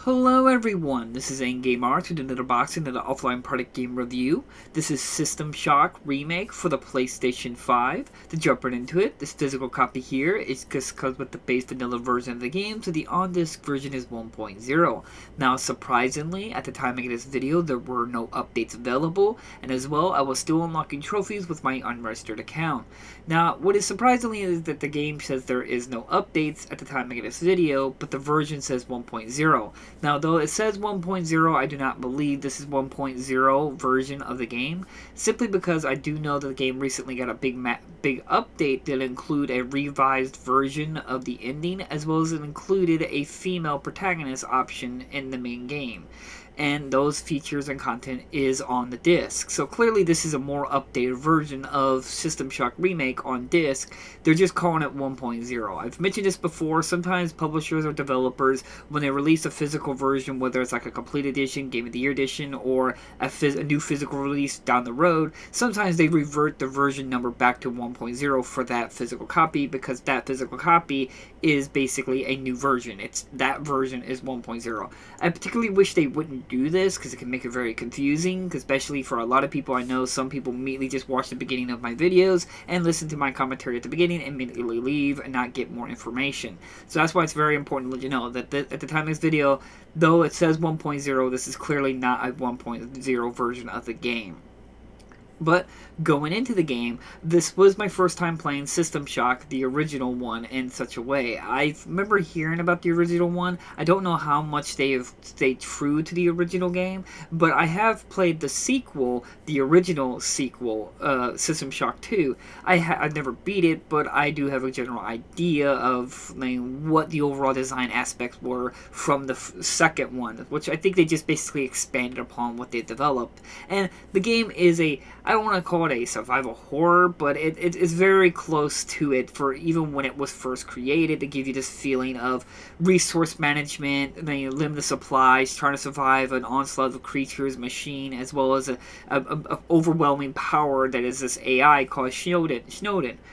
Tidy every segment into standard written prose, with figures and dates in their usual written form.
Hello everyone, this is Endgame Arts with another boxing and an offline product game review. This is System Shock Remake for the PlayStation 5. To jump right into it, this physical copy here is just comes with the base vanilla version of the game, so the on-disc version is 1.0. Now surprisingly, at the time of this video, there were no updates available, and as well, I was still unlocking trophies with my unregistered account. Now, what is surprisingly is that the game says there is no updates at the time of this video, but the version says 1.0. Now, though it says 1.0, I do not believe this is 1.0 version of the game, simply because I do know that the game recently got a big update that included a revised version of the ending, as well as it included a female protagonist option in the main game. And those features and content is on the disc. So clearly this is a more updated version of System Shock Remake on disc. They're just calling it 1.0. I've mentioned this before, sometimes publishers or developers, when they release a physical version, whether it's like a complete edition, Game of the Year edition, or a new physical release down the road, sometimes they revert the version number back to 1.0 for that physical copy, because that physical copy is basically a new version. That version is 1.0. I particularly wish they wouldn't do this, because it can make it very confusing, especially for a lot of people. I know some people immediately just watch the beginning of my videos and listen to my commentary at the beginning and immediately leave and not get more information. So that's why it's very important to let you know that at the time of this video, though it says 1.0, this is clearly not a 1.0 version of the game. But going into the game, this was my first time playing System Shock, the original one, in such a way. I remember hearing about the original one. I don't know how much they have stayed true to the original game, but I have played the sequel, the original sequel, System Shock 2. I've never beat it, but I do have a general idea of what the overall design aspects were from the second one, which I think they just basically expanded upon what they developed. And the game is I don't want to call it a survival horror, but it is very close to it for even when it was first created, to give you this feeling of resource management, limited supplies, trying to survive an onslaught of creatures, machine, as well as a overwhelming power that is this AI called Snowden.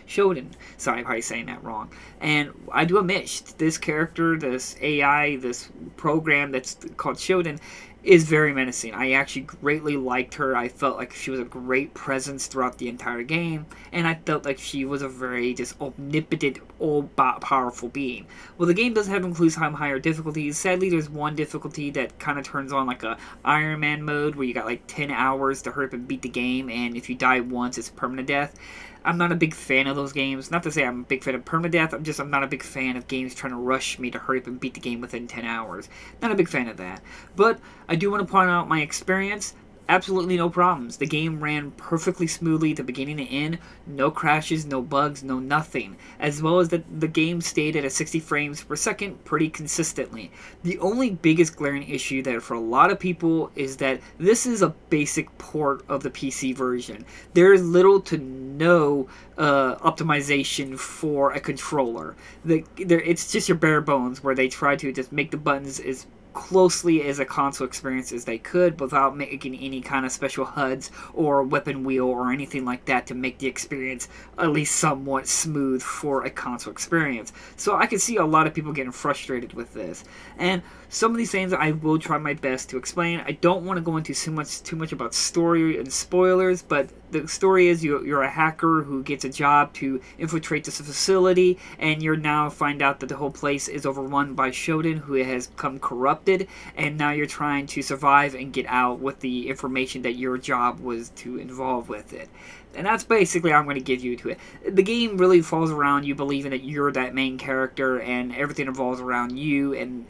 Sorry, I'm probably saying that wrong. And I do admit, this character, this AI, this program that's called Snowden, is very menacing. I actually greatly liked her. I felt like she was a great presence throughout the entire game, and I felt like she was a very just omnipotent, all-powerful being. Well, the game does have include some higher difficulties. Sadly, there's one difficulty that kind of turns on like a Iron Man mode, where you got like 10 hours to hurry up and beat the game, and if you die once, it's permanent death. I'm not a big fan of those games. Not to say I'm a big fan of permadeath, I'm not a big fan of games trying to rush me to hurry up and beat the game within 10 hours. Not a big fan of that. But I do want to point out my experience. Absolutely no problems. The game ran perfectly smoothly to beginning to end. No crashes, no bugs, no nothing. As well as the game stayed at 60 frames per second pretty consistently. The only biggest glaring issue that for a lot of people is that this is a basic port of the PC version. There is little to no optimization for a controller. It's just your bare bones, where they try to just make the buttons as closely as a console experience as they could, without making any kind of special HUDs or weapon wheel or anything like that to make the experience at least somewhat smooth for a console experience. So I can see a lot of people getting frustrated with this. And some of these things I will try my best to explain. I don't want to go into too much about story and spoilers, but the story is you're a hacker who gets a job to infiltrate this facility, and you're now find out that the whole place is overrun by Shodan, who has become corrupted, and now you're trying to survive and get out with the information that your job was to involve with it. And that's basically how I'm going to give you to it. The game really falls around you believing that you're that main character, and everything revolves around you, and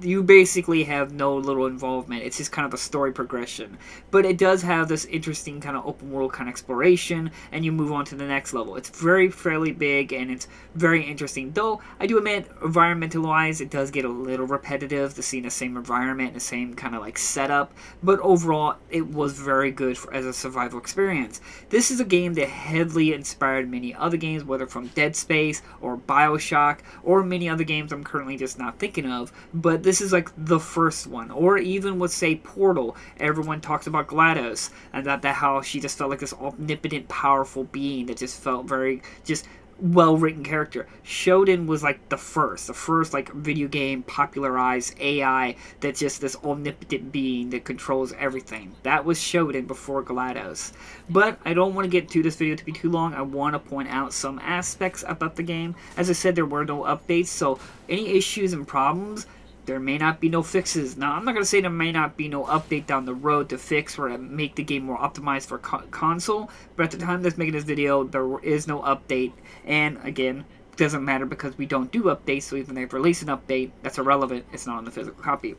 you basically have no little involvement. It's just kind of a story progression. But it does have this interesting kind of open world kind of exploration, and you move on to the next level. It's fairly big, and it's very interesting. Though, I do admit, environmental-wise, it does get a little repetitive to see the same environment, the same kind of like setup. But overall, it was very good as a survival experience. This is a game that heavily inspired many other games, whether from Dead Space or BioShock or many other games I'm currently just not thinking of. But this is like the first one. Or even with, say, Portal. Everyone talks about GLaDOS, and that how she just felt like this omnipotent, powerful being that just felt very just well-written character. Shodan was like the first like video game popularized AI that's just this omnipotent being that controls everything. That was Shodan before GLaDOS. But I don't want to get to this video to be too long. I want to point out some aspects about the game. As I said, there were no updates, so any issues and problems, there may not be no fixes. Now, I'm not going to say there may not be no update down the road to fix or to make the game more optimized for console, but at the time that's making this video, there is no update. And again, it doesn't matter because we don't do updates, so even if they release an update, that's irrelevant. It's not on the physical copy.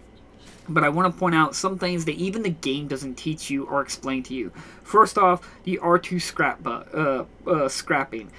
But I want to point out some things that even the game doesn't teach you or explain to you. First off, the R2 scrapping.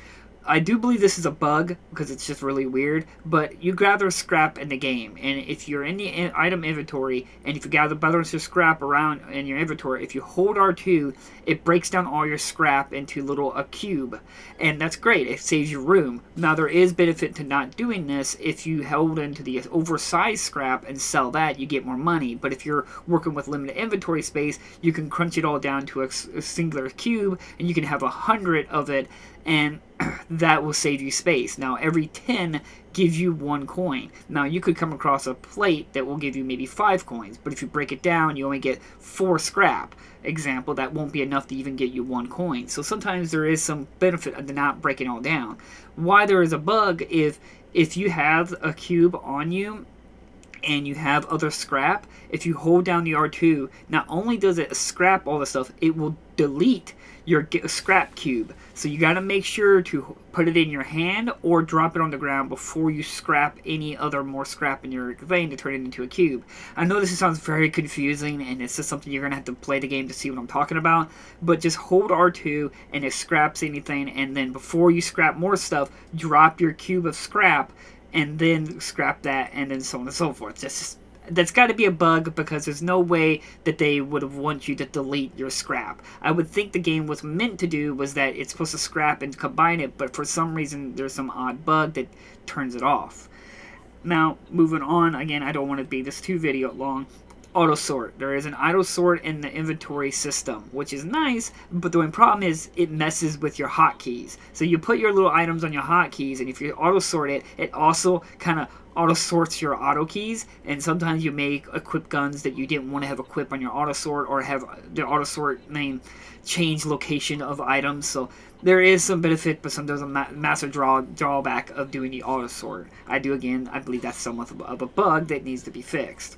I do believe this is a bug because it's just really weird, but you gather scrap in the game, and if you're in the item inventory and if you gather bunches of scrap around in your inventory, if you hold R2, it breaks down all your scrap into a cube, and that's great. It saves you room. Now there is benefit to not doing this. If you hold into the oversized scrap and sell that, you get more money, but if you're working with limited inventory space, you can crunch it all down to a singular cube, and you can have 100 of it, and that will save you space. Now, every 10 gives you 1 coin. Now, you could come across a plate that will give you maybe 5 coins, but if you break it down, you only get 4 scrap. Example, that won't be enough to even get you 1 coin. So sometimes there is some benefit of not breaking it all down. Why there is a bug, if you have a cube on you, and you have other scrap, if you hold down the R2, not only does it scrap all the stuff, it will delete your scrap cube. So you got to make sure to put it in your hand or drop it on the ground before you scrap any other more scrap in your thing to turn it into a cube. I know this sounds very confusing, and it's just something you're going to have to play the game to see what I'm talking about, but just hold R2 and it scraps anything, and then before you scrap more stuff, drop your cube of scrap and then scrap that, and then so on and so forth. That's got to be a bug because there's no way that they would have want you to delete your scrap. I would think the game was meant to do was that it's supposed to scrap and combine it, but for some reason there's some odd bug that turns it off. Now, moving on, again, I don't want to be this too video long. Auto sort. There is an auto sort in the inventory system, which is nice, but the only problem is it messes with your hotkeys. So you put your little items on your hotkeys, and if you auto sort it, it also kind of auto sorts your auto keys, and sometimes you may equip guns that you didn't want to have equipped on your auto sort, or have the auto sort name change location of items. So there is some benefit, but sometimes a massive drawback of doing the auto sort. I believe that's somewhat of a bug that needs to be fixed.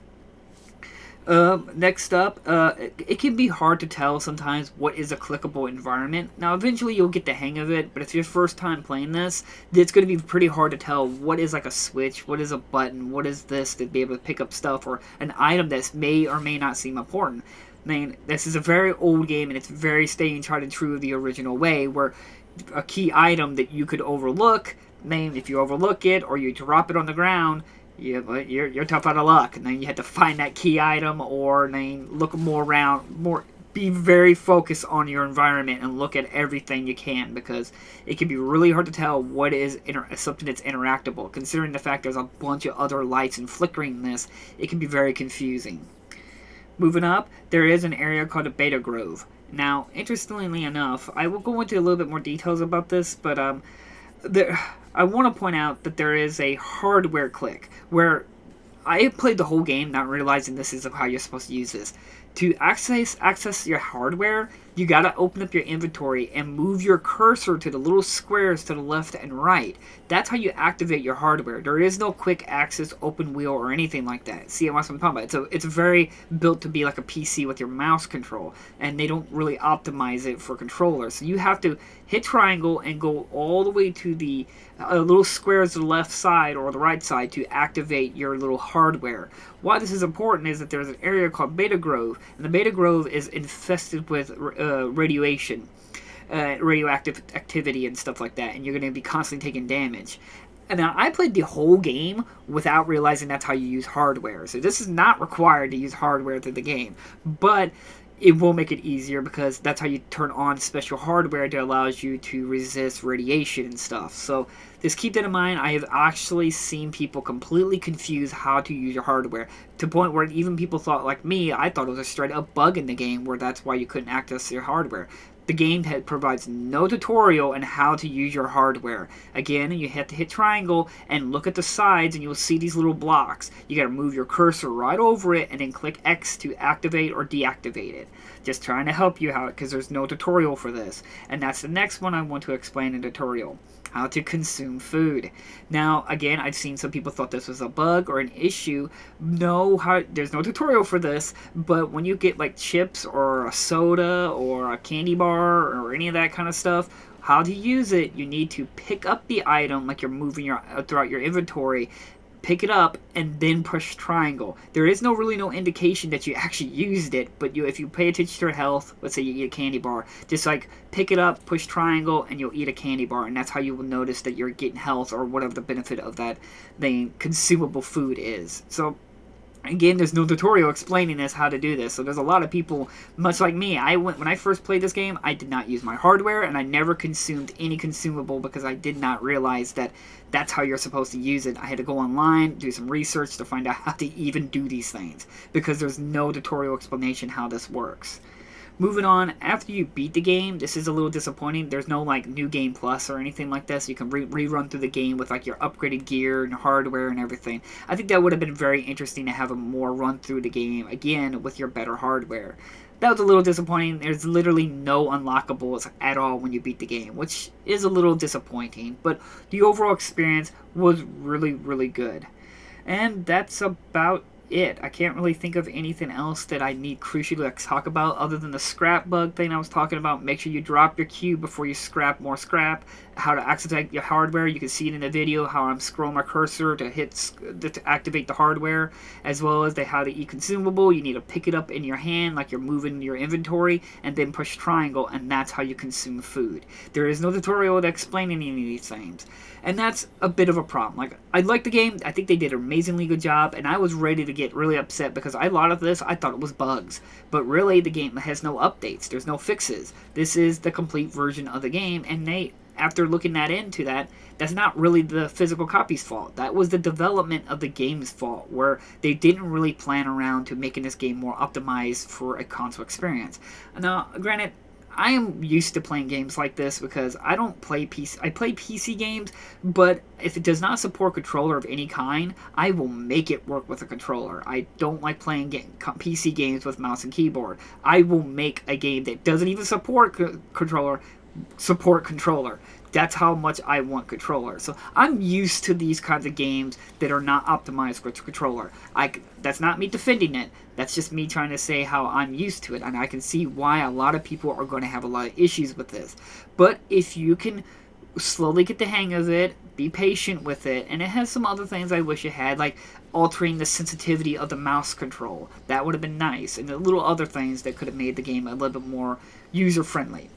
Next up, it can be hard to tell sometimes what is a clickable environment. Now, eventually you'll get the hang of it, but if it's your first time playing this, it's going to be pretty hard to tell what is like a switch, what is a button, what is this to be able to pick up stuff, or an item that may or may not seem important. I mean, this is a very old game, and it's very staying tried and true of the original way, where a key item that you could overlook, if you overlook it or you drop it on the ground, you're tough out of luck, and then you have to find that key item, or then look more around, be very focused on your environment and look at everything you can, because it can be really hard to tell what is something that's interactable. Considering the fact there's a bunch of other lights and flickering this, it can be very confusing. Moving up, there is an area called a Beta Grove. Now, interestingly enough, I will go into a little bit more details about this, but I want to point out that there is a hardware click, where I played the whole game not realizing this is how you're supposed to use this. To access your hardware, you gotta open up your inventory and move your cursor to the little squares to the left and right. That's how you activate your hardware. There is no quick access, open wheel, or anything like that. See what I'm talking about? It's very built to be like a PC with your mouse control, and they don't really optimize it for controllers. So you have to hit triangle and go all the way to the little squares to the left side or the right side to activate your little hardware. Why this is important is that there's an area called Beta Grove, and the Beta Grove is infested with radioactive activity and stuff like that, and you're going to be constantly taking damage. And now, I played the whole game without realizing that's how you use hardware. So this is not required to use hardware through the game, but it will make it easier because that's how you turn on special hardware that allows you to resist radiation and stuff. So just keep that in mind. I have actually seen people completely confuse how to use your hardware, to the point where even people thought, like me, I thought it was a straight up bug in the game where that's why you couldn't access your hardware. The game provides no tutorial on how to use your hardware. Again, you have to hit triangle and look at the sides and you'll see these little blocks. You gotta move your cursor right over it and then click X to activate or deactivate it. Just trying to help you out because there's no tutorial for this. And that's the next one I want to explain in tutorial. How to consume food. Now, again, I've seen some people thought this was a bug or an issue. No, there's no tutorial for this, but when you get like chips or a soda or a candy bar or any of that kind of stuff, how to use it, you need to pick up the item like you're moving throughout your inventory, pick it up and then push triangle. There is no indication that you actually used it, but if you pay attention to your health, let's say you eat a candy bar, just like pick it up, push triangle, and you'll eat a candy bar, and that's how you will notice that you're getting health or whatever the benefit of that the consumable food is. So again, there's no tutorial explaining this, how to do this. So there's a lot of people, much like me, when I first played this game, I did not use my hardware, and I never consumed any consumable because I did not realize that that's how you're supposed to use it. I had to go online, do some research to find out how to even do these things, because there's no tutorial explanation how this works. Moving on, after you beat the game, this is a little disappointing. There's no like new game plus or anything like this. You can rerun through the game with like your upgraded gear and hardware and everything. I think that would have been very interesting to have a more run through the game again with your better hardware. That was a little disappointing. There's literally no unlockables at all when you beat the game, which is a little disappointing. But the overall experience was really good. And that's about it. I can't really think of anything else that I need crucially to talk about other than the scrap bug thing I was talking about. Make sure you drop your cube before you scrap more scrap. How to activate your hardware. You can see it in the video how I'm scrolling my cursor to activate the hardware, as well as how to eat consumable. You need to pick it up in your hand like you're moving your inventory and then push triangle, and that's how you consume food. There is no tutorial to explain any of these things. And that's a bit of a problem. Like, I like the game. I think they did an amazingly good job, and I was ready to get really upset because a lot of this I thought it was bugs. But really, the game has no updates. There's no fixes. This is the complete version of the game, and after looking into that, that's not really the physical copy's fault. That was the development of the game's fault, where they didn't really plan around to making this game more optimized for a console experience. Now, granted, I am used to playing games like this because I don't play PC. I play PC games, but if it does not support controller of any kind, I will make it work with a controller. I don't like playing PC games with mouse and keyboard. I will make a game that doesn't even support controller. That's how much I want controller. So I'm used to these kinds of games that are not optimized with controller. That's not me defending it. That's just me trying to say how I'm used to it. And I can see why a lot of people are going to have a lot of issues with this. But if you can slowly get the hang of it, be patient with it, and it has some other things I wish it had, like altering the sensitivity of the mouse control. That would have been nice. And the little other things that could have made the game a little bit more user-friendly.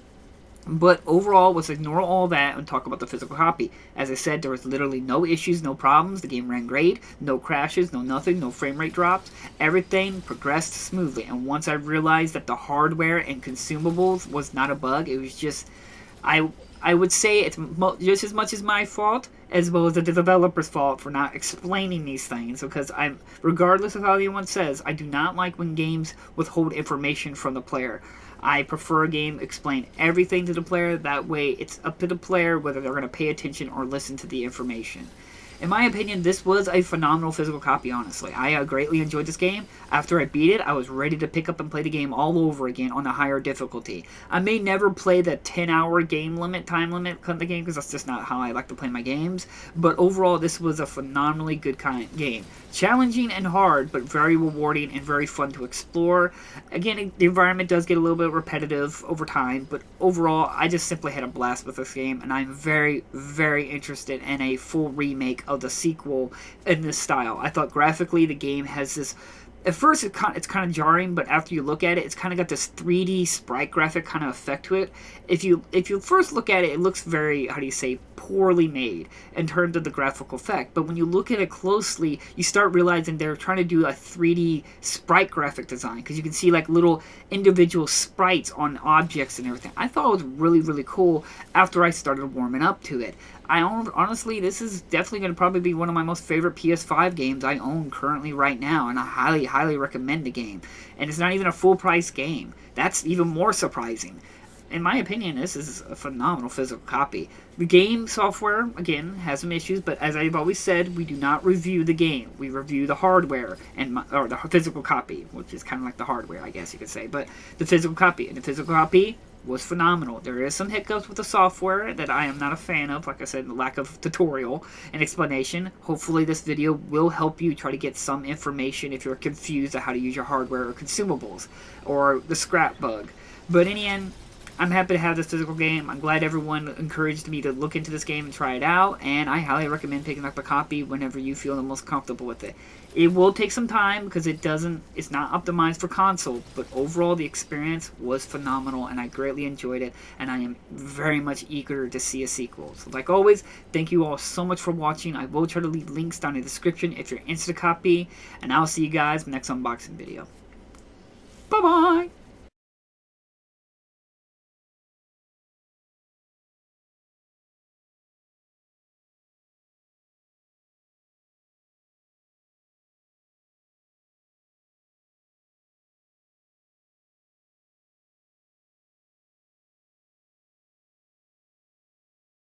But overall, let's ignore all that and talk about the physical copy. As I said, there was literally no issues, no problems. The game ran great. No crashes, no nothing, no frame rate drops. Everything progressed smoothly. And once I realized that the hardware and consumables was not a bug, it was just... I would say it's just as much as my fault as well as the developer's fault for not explaining these things, because regardless of how anyone says, I do not like when games withhold information from the player. I prefer a game explain everything to the player. That way, it's up to the player whether they're going to pay attention or listen to the information. In my opinion, this was a phenomenal physical copy, honestly. I greatly enjoyed this game. After I beat it, I was ready to pick up and play the game all over again on a higher difficulty. I may never play the 10-hour time limit of the game, because that's just not how I like to play my games. But overall, this was a phenomenally good game. Challenging and hard, but very rewarding and very fun to explore. Again, the environment does get a little bit repetitive over time, but overall, I just simply had a blast with this game, and I'm very, very interested in a full remake of the sequel in this style. I thought graphically the game has this... At first, it's kind of jarring, but after you look at it, it's kind of got this 3D sprite graphic kind of effect to it. If you first look at it, it looks very, poorly made in terms of the graphical effect. But when you look at it closely, you start realizing they're trying to do a 3D sprite graphic design, because you can see like little individual sprites on objects and everything. I thought it was really, really cool after I started warming up to it. Honestly, this is definitely going to probably be one of my most favorite PS5 games I own currently right now, and I highly, highly recommend the game. And it's not even a full-price game. That's even more surprising. in my opinion, this is a phenomenal physical copy. The game software, again, has some issues, but as I've always said, we do not review the game. We review the hardware, or the physical copy, which is kind of like the hardware, I guess you could say. But the physical copy, and the physical copy was phenomenal. There is some hiccups with the software that I am not a fan of. Like I said, the lack of tutorial and explanation. Hopefully this video will help you try to get some information if you're confused on how to use your hardware or consumables, or the scrap bug. But in the end, I'm happy to have this physical game. I'm glad everyone encouraged me to look into this game and try it out, and I highly recommend picking up a copy whenever you feel the most comfortable with it. It will take some time because it's not optimized for console, but overall the experience was phenomenal and I greatly enjoyed it, and I am very much eager to see a sequel. So like always, thank you all so much for watching. I will try to leave links down in the description if you're interested in a copy, and I'll see you guys in the next unboxing video. Bye bye!